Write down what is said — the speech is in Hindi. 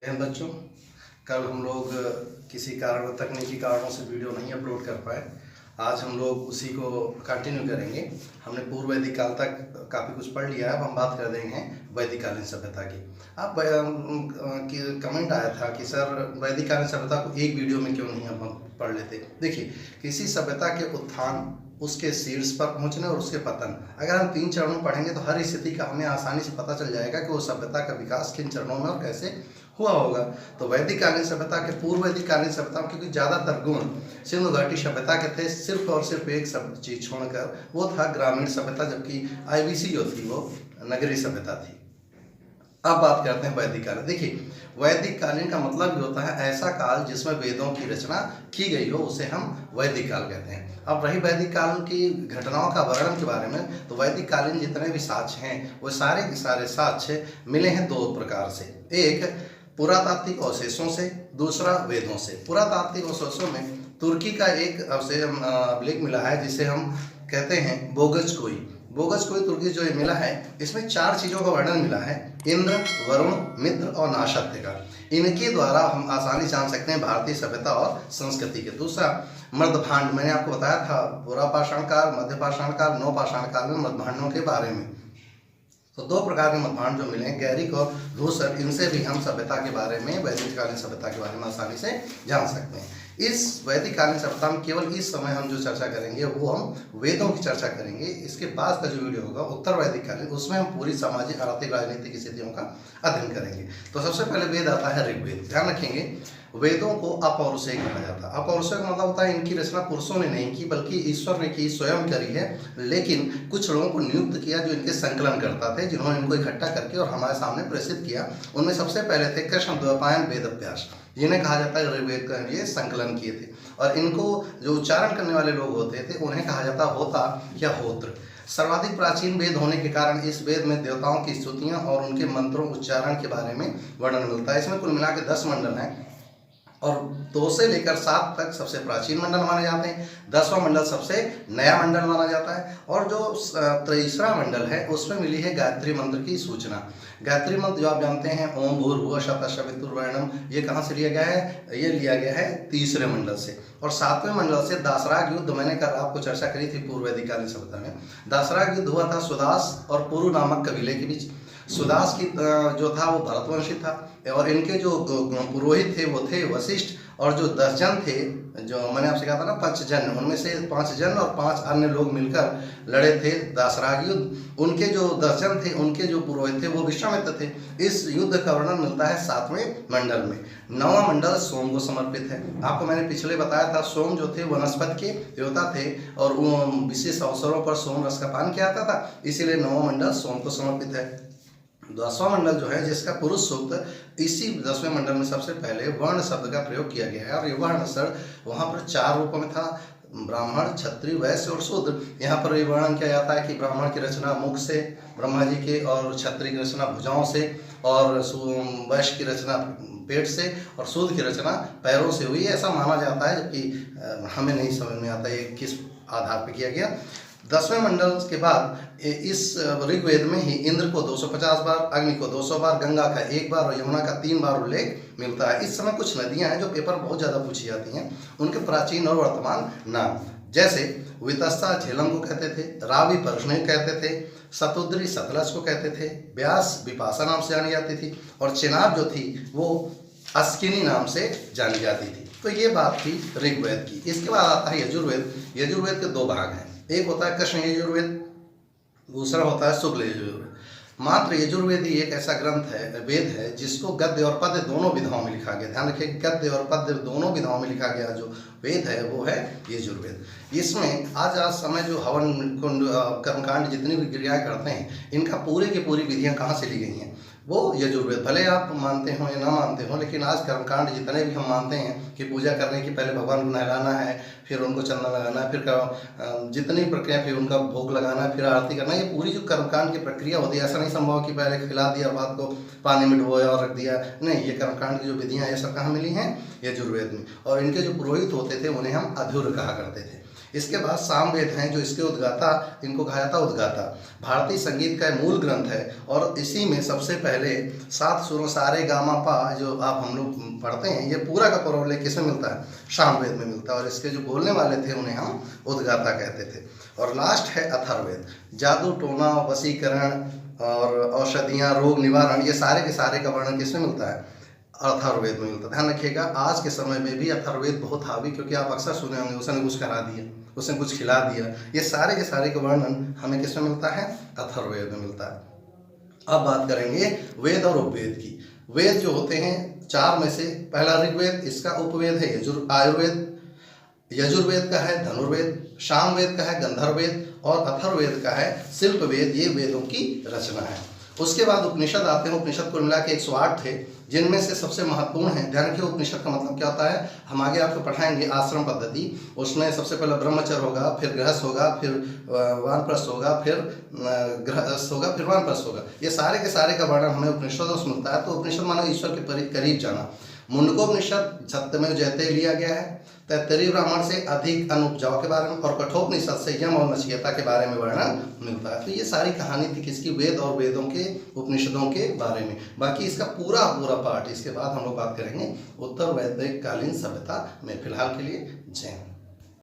बच्चों, कल हम लोग किसी कारण तकनीकी कारणों से वीडियो नहीं अपलोड कर पाए। आज हम लोग उसी को कंटिन्यू करेंगे। हमने पूर्व वैदिक काल तक काफ़ी कुछ पढ़ लिया है। अब हम बात कर रहे हैं वैदिक कालीन सभ्यता की। अब कमेंट आया था कि सर वैदिक कालीन सभ्यता को एक वीडियो में क्यों नहीं हम पढ़ लेते। देखिए, किसी सभ्यता के उत्थान, उसके शीर्ष पर पहुंचने और उसके पतन, अगर हम 3 चरणों में पढ़ेंगे तो हर स्थिति का हमें आसानी से पता चल जाएगा कि वो सभ्यता का विकास किन चरणों में और कैसे हुआ होगा। तो वैदिक कालीन सभ्यता के पूर्व वैदिक कालीन सभ्यता क्योंकि ज़्यादातर गुण सिंधु घाटी सभ्यता के थे, सिर्फ और सिर्फ एक सब चीज छोड़कर, वो था ग्रामीण सभ्यता, जबकि आईबीसी जो थी वो नगरीय सभ्यता थी। अब बात करते हैं वैदिक कालीन। देखिए, वैदिक कालीन का मतलब भी होता है ऐसा काल जिसमें वेदों की रचना की गई हो, उसे हम वैदिक काल कहते हैं। अब रही वैदिक काल की घटनाओं का वर्णन के बारे में, तो वैदिक कालीन जितने भी साक्ष्य हैं वो सारे के सारे साक्ष्य मिले हैं 2 प्रकार से। एक पुरातात्विक अवशेषों से, दूसरा वेदों से। पुरातात्विक अवशेषों में तुर्की का एक अभिलेख मिला है जिसे हम कहते हैं बोगजकोई तुर्की जो ये मिला है, इसमें 4 चीज़ों का वर्णन मिला है: इंद्र, वरुण, मित्र और नाशत्य का। इनके द्वारा हम आसानी से जान सकते हैं भारतीय सभ्यता और संस्कृति के। दूसरा मर्दभांड, मैंने आपको बताया था पूरा पाषाण काल, मध्य पाषाण काल, नवपाषाण काल में मर्दभांडों के बारे में। तो 2 प्रकार के मर्दभांड जो मिले हैं, गैरिक और धूसर, इनसे भी हम सभ्यता के बारे में, वैदिक कालीन सभ्यता के बारे में आसानी से जान सकते हैं। इस वैदिक कालीन सभ्यता में केवल इस समय हम जो चर्चा करेंगे वो हम वेदों की चर्चा करेंगे। इसके बाद का जो वीडियो होगा उत्तर वैदिक कालीन, उसमें हम पूरी सामाजिक, आर्थिक, राजनीतिक स्थितियों का अध्ययन करेंगे। तो सबसे पहले वेद आता है ऋग्वेद। ध्यान रखेंगे, वेदों को अपौरुषेय कहा जाता है। अपौरुषेय का मतलब होता है इनकी रचना पुरुषों ने नहीं की, बल्कि ईश्वर ने की, स्वयं करी है। लेकिन कुछ लोगों को नियुक्त किया जो इनके संकलन करता थे, जिन्होंने इनको इकट्ठा करके और हमारे सामने प्रेषित किया। उनमें सबसे पहले थे कृष्णद्वैपायन वेदव्यास, जिन्हें कहा जाता है ऋग्वेद का ये संकलन किए थे। और इनको जो उच्चारण करने वाले लोग होते थे उन्हें कहा जाता होता या होत्र। सर्वाधिक प्राचीन वेद होने के कारण इस वेद में देवताओं की स्तुतियां और उनके मंत्रों उच्चारण के बारे में वर्णन मिलता है। इसमें कुल मिला के 10 मंडल हैं और 2 से लेकर 7 तक सबसे प्राचीन मंडल माने जाते हैं। 10वां मंडल सबसे नया मंडल माना जाता है। और जो 23वां मंडल है उसमें मिली है गायत्री मंत्र की सूचना। गायत्री मंत्र जो आप जानते हैं, ओम भूर्भुवः स्वः सवितुर्वरेण्यं, ये कहाँ से लिया गया है? ये लिया गया है 3रे मंडल से। और 7वें मंडल से दासराग युद्ध, मैंने कल आपको चर्चा करी थी पूर्व वैदिक कालीन सभ्यता में। दासराग युद्ध हुआ था सुदास और पुरु नामक कबीले के बीच। सुदास की जो था वो भरतवंशी था और इनके जो पुरोहित थे वो थे वशिष्ठ। और जो 10 जन थे, जो मैंने आपसे कहा था ना 5 जन, उनमें से 5 जन और 5 अन्य लोग मिलकर लड़े थे दासराग युद्ध। उनके जो 10 जन थे, उनके जो पुरोहित थे वो विश्वामित्र थे। इस युद्ध का वर्णन मिलता है 7वें मंडल में। 9वां मंडल सोम को समर्पित है। आपको मैंने पिछले बताया था, सोम जो थे वनस्पति के देवता थे और विशेष अवसरों पर सोम रस का पान किया जाता था, इसीलिए 9वां मंडल सोम को समर्पित है। 10वां मंडल जो है, जिसका पुरुष सूक्त, इसी 10वें मंडल में सबसे पहले वर्ण शब्द का प्रयोग किया गया है। और ये वर्ण शब्द वहाँ पर 4 रूपों में था: ब्राह्मण, क्षत्रिय, वैश्य और शूद्र। यहाँ पर ये वर्णन किया जाता है कि ब्राह्मण की रचना मुख से, ब्रह्मा जी के, और क्षत्रिय की रचना भुजाओं से, और वैश्य की रचना पेट से, और शूद्र की रचना पैरों से हुई। ऐसा माना जाता है, जबकि हमें नहीं समझ में आता ये किस आधार पर किया गया। 10वें मंडल के बाद इस ऋग्वेद में ही इंद्र को 250 बार, अग्नि को 200 बार, गंगा का 1 बार और यमुना का 3 बार उल्लेख मिलता है। इस समय कुछ नदियां हैं जो पेपर बहुत ज़्यादा पूछी जाती हैं, उनके प्राचीन और वर्तमान नाम, जैसे वितस्ता झेलम को कहते थे, रावी परष्णी कहते थे, शतुद्री सतलज को कहते थे, ब्यास विपाशा नाम से जानी जाती थी, और चेनाब जो थी वो अस्किनी नाम से जानी जाती थी। तो ये बात थी ऋग्वेद की। इसके बाद आता है यजुर्वेद। यजुर्वेद के 2 भाग हैं, एक होता है कृष्ण यजुर्वेद, दूसरा होता है शुक्ल यजुर्वेद। मात्र यजुर्वेद ही एक ऐसा ग्रंथ है, वेद है, जिसको गद्य और पद्य दोनों विधाओं में लिखा गया। ध्यान रखिए, गद्य और पद्य दोनों विधाओं में लिखा गया जो वेद है वो है यजुर्वेद। इसमें आज समय जो हवन कुंड, कर्मकांड, जितनी भी क्रियाएं करते हैं, इनका पूरी की पूरी विधियां कहाँ से ली गई हैं? वो यजुर्वेद। भले आप मानते हो या ना मानते हो, लेकिन आज कर्मकांड जितने भी हम मानते हैं कि पूजा करने की पहले भगवान को नहलाना है, फिर उनको चंदन लगाना है, फिर जितनी प्रक्रिया, फिर उनका भोग लगाना है, फिर आरती करना, ये पूरी जो कर्मकांड की प्रक्रिया होती है, ऐसा नहीं संभव कि पहले खिला दिया, बात को पानी में डुबोया और रख दिया। नहीं, ये कर्मकांड की जो विधियाँ ये सब कहाँ मिली हैं? यजुर्वेद में। और इनके जो पुरोहित होते थे उन्हें हम अधुर कहा करते थे। इसके बाद सामवेद हैं जो इसके उद्गाता, इनको कहा जाता उद्गाता। भारतीय संगीत का मूल ग्रंथ है और इसी में सबसे पहले 7 सुरों सारे गामा पा जो आप हम लोग पढ़ते हैं, ये पूरा का पूरा उल्लेख किसमें मिलता है? सामवेद में मिलता है। और इसके जो बोलने वाले थे उन्हें हम उद्गाता कहते थे। और लास्ट है अथर्ववेद। जादू टोना, वशीकरण और औषधियाँ, रोग निवारण, ये सारे के सारे का वर्णन किसमें मिलता है? अथर्ववेद में मिलता है। ध्यान रखिएगा, आज के समय में भी अथर्ववेद बहुत हावी, क्योंकि आप अक्सर सुने होंगे उसने कुछ करा दिया, उसने कुछ खिला दिया, ये सारे के सारे का वर्णन हमें किसमें मिलता है? अथर्ववेद में मिलता है। अब बात करेंगे वेद और उपवेद की। वेद जो होते हैं 4 में से, पहला ऋग्वेद, इसका उपवेद है आयुर्वेद, यजुर्वेद का है धनुर्वेद, सामवेद का है गंधर्ववेद और अथर्ववेद का है शिल्पवेद। ये वेदों की रचना है। उसके बाद उपनिषद आते हैं। उपनिषद को मिला के 108 थे, जिनमें से सबसे महत्वपूर्ण है, ध्यान रखिए उपनिषद का मतलब क्या होता है, हम आगे आपको पढ़ाएंगे आश्रम पद्धति। उसमें सबसे पहले ब्रह्मचर्य होगा, फिर गृहस्थ होगा, फिर वानप्रस्थ होगा, फिर गृहस्थ होगा, फिर वानप्रस्थ होगा। ये सारे के सारे का वर्णन हमें उपनिषदों से मिलता है। तो उपनिषद माना ईश्वर के करीब जाना। मुंडकोपनिषद सत्यमेव जयते लिया गया है। तैत्तरीय ब्राह्मण से अधिक अन्न उपजाओ के बारे में, और कठोपनिषद से यम और नचिकेता के बारे में वर्णन मिलता है। तो ये सारी कहानी थी किसकी? वेद और वेदों के, उपनिषदों के बारे में। बाकी इसका पूरा पार्ट इसके बाद हम लोग बात करेंगे उत्तर वैदिक कालीन सभ्यता में। फिलहाल के लिए जय हिंद।